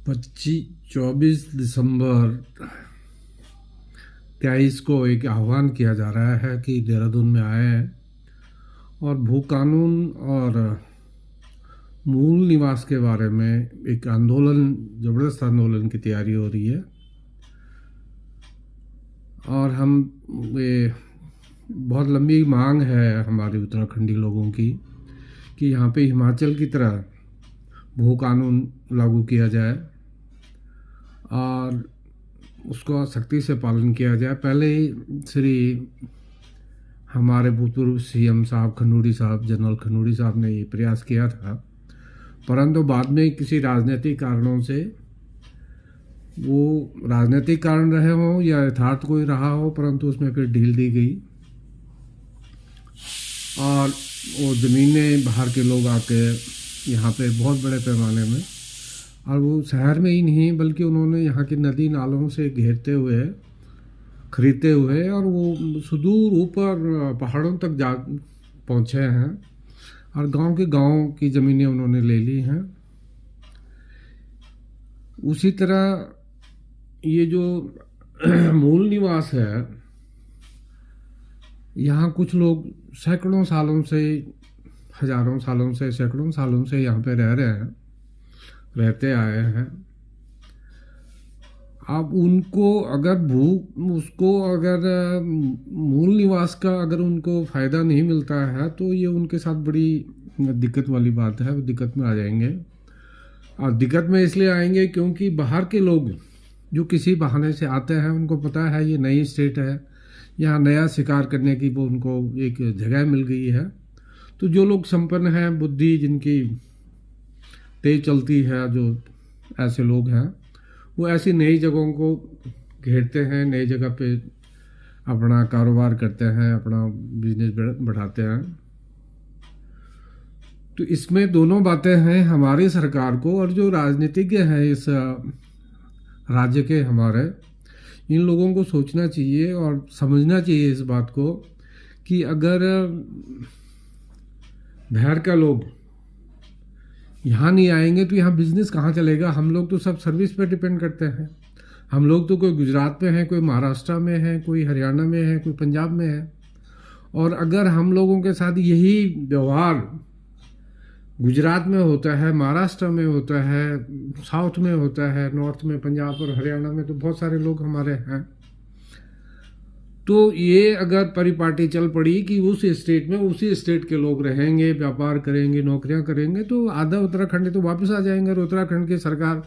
24 दिसंबर 23 को एक आह्वान किया जा रहा है कि देहरादून में आए और भू कानून और मूल निवास के बारे में एक आंदोलन, ज़बरदस्त आंदोलन की तैयारी हो रही है। और हम ये बहुत लंबी मांग है हमारे उत्तराखंडी लोगों की कि यहाँ पे हिमाचल की तरह भू कानून लागू किया जाए और उसको सख्ती से पालन किया जाए। पहले ही श्री हमारे भूतपूर्व सीएम साहब खनूरी साहब, जनरल खनूरी साहब ने ये प्रयास किया था, परंतु बाद में किसी राजनीतिक कारणों से, वो राजनीतिक कारण रहे हों या यथार्थ कोई रहा हो, परंतु उसमें फिर ढील दी गई और वो ज़मीनें बाहर के लोग आके यहाँ पे बहुत बड़े पैमाने में, और वो शहर में ही नहीं बल्कि उन्होंने यहाँ की नदी नालों से घेरते हुए, खरीदते हुए, और वो सुदूर ऊपर पहाड़ों तक जा पहुँचे हैं और गांव के गांव की ज़मीनें उन्होंने ले ली हैं। उसी तरह ये जो मूल निवास है, यहाँ कुछ लोग सैकड़ों सालों से, हजारों सालों से, सैकड़ों सालों से यहाँ पे रह रहे हैं, रहते आए हैं। अब उनको अगर मूल निवास का अगर उनको फ़ायदा नहीं मिलता है तो ये उनके साथ बड़ी दिक्कत वाली बात है, वो दिक्कत में आ जाएंगे। और दिक्कत में इसलिए आएंगे क्योंकि बाहर के लोग जो किसी बहाने से आते हैं, उनको पता है ये नई स्टेट है, यहाँ नया शिकार करने की वो उनको एक जगह मिल गई है। तो जो लोग संपन्न हैं, बुद्धि जिनकी तेज चलती है, जो ऐसे लोग हैं, वो ऐसी नई जगहों को घेरते हैं, नई जगह पे अपना कारोबार करते हैं, अपना बिजनेस बढ़ाते हैं। तो इसमें दोनों बातें हैं हमारी सरकार को और जो राजनीतिज्ञ हैं इस राज्य के, हमारे इन लोगों को सोचना चाहिए और समझना चाहिए इस बात को कि अगर बाहर का लोग यहाँ नहीं आएंगे तो यहाँ बिजनेस कहाँ चलेगा। हम लोग तो सब सर्विस पे डिपेंड करते हैं। हम लोग तो कोई गुजरात में है, कोई महाराष्ट्र में है, कोई हरियाणा में है, कोई पंजाब में है। और अगर हम लोगों के साथ यही व्यवहार गुजरात में होता है, महाराष्ट्र में होता है, साउथ में होता है, नॉर्थ में, पंजाब और हरियाणा में तो बहुत सारे लोग हमारे हैं, तो ये अगर परिपाटी चल पड़ी कि उस स्टेट में उसी स्टेट के लोग रहेंगे, व्यापार करेंगे, नौकरियां करेंगे, तो आधा उत्तराखंड तो वापस आ जाएंगे और उत्तराखंड की सरकार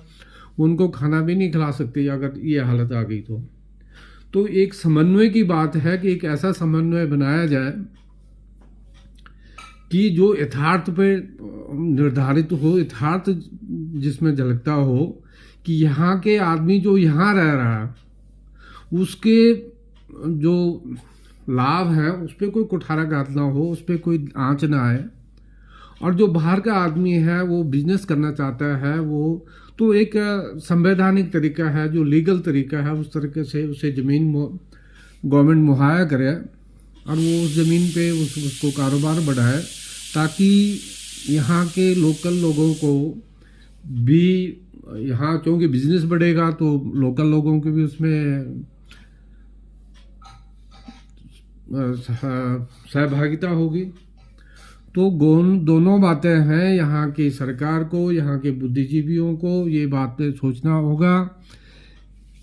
उनको खाना भी नहीं खिला सकती अगर ये हालत आ गई तो एक समन्वय की बात है कि एक ऐसा समन्वय बनाया जाए कि जो यथार्थ पे निर्धारित हो, यथार्थ जिसमें झलकता हो कि यहाँ के आदमी जो यहाँ रह रहा है उसके जो लाभ है उस पर कोई कुठाराघात ना हो, उस पर कोई आंच ना आए। और जो बाहर का आदमी है वो बिजनेस करना चाहता है, वो तो एक संवैधानिक तरीका है, जो लीगल तरीका है, उस तरीके से उसे ज़मीन गवर्नमेंट मुहैया करे और वो उस ज़मीन पे उसको कारोबार बढ़ाए, ताकि यहाँ के लोकल लोगों को भी, यहाँ क्योंकि बिजनेस बढ़ेगा तो लोकल लोगों की भी उसमें सहभागिता होगी। तो दोनों बातें हैं, यहाँ की सरकार को, यहाँ के बुद्धिजीवियों को ये बातें सोचना होगा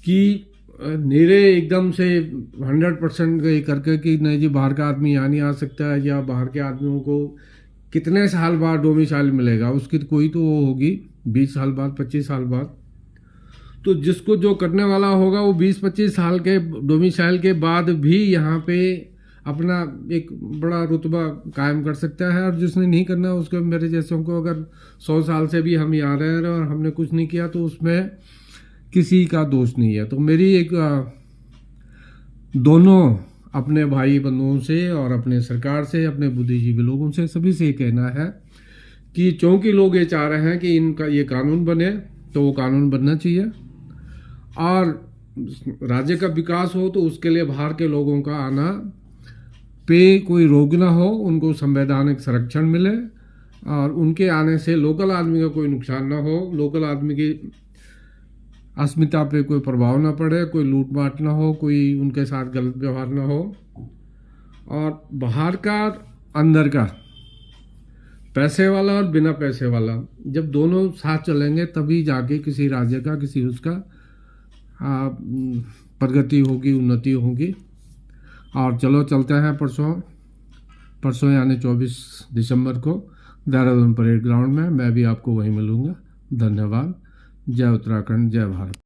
कि निरे एकदम से 100% ये करके कि नहीं जी बाहर का आदमी यहाँ नहीं आ सकता है, या बाहर के आदमियों को कितने साल बाद डोमिसाइल मिलेगा, उसकी तो कोई तो वो होगी 20 साल बाद, 25 साल बाद। तो जिसको जो करने वाला होगा वो 20-25 साल के डोमिसाइल के बाद भी यहाँ पे अपना एक बड़ा रुतबा कायम कर सकता है। और जिसने नहीं करना उसके, मेरे जैसों को अगर 100 साल से भी हम यहाँ रह रहे हैं और हमने कुछ नहीं किया तो उसमें किसी का दोष नहीं है। तो मेरी एक दोनों अपने भाई बंधुओं से और अपने सरकार से, अपने बुद्धिजीवी लोगों से, सभी से कहना है कि चूँकि लोग ये चाह रहे हैं कि इनका ये कानून बने तो वो कानून बनना चाहिए, और राज्य का विकास हो तो उसके लिए बाहर के लोगों का आना पे कोई रोक ना हो, उनको संवैधानिक संरक्षण मिले और उनके आने से लोकल आदमी का कोई नुकसान ना हो, लोकल आदमी की अस्मिता पे कोई प्रभाव ना पड़े, कोई लूटपाट ना हो, कोई उनके साथ गलत व्यवहार ना हो। और बाहर का अंदर का, पैसे वाला और बिना पैसे वाला, जब दोनों साथ चलेंगे तभी जाके किसी राज्य का, किसी उसका प्रगति होगी, उन्नति होगी। और चलो चलते हैं परसों यानी 24 दिसंबर को देहरादून परेड ग्राउंड में। मैं भी आपको वहीं मिलूँगा। धन्यवाद। जय उत्तराखंड, जय भारत।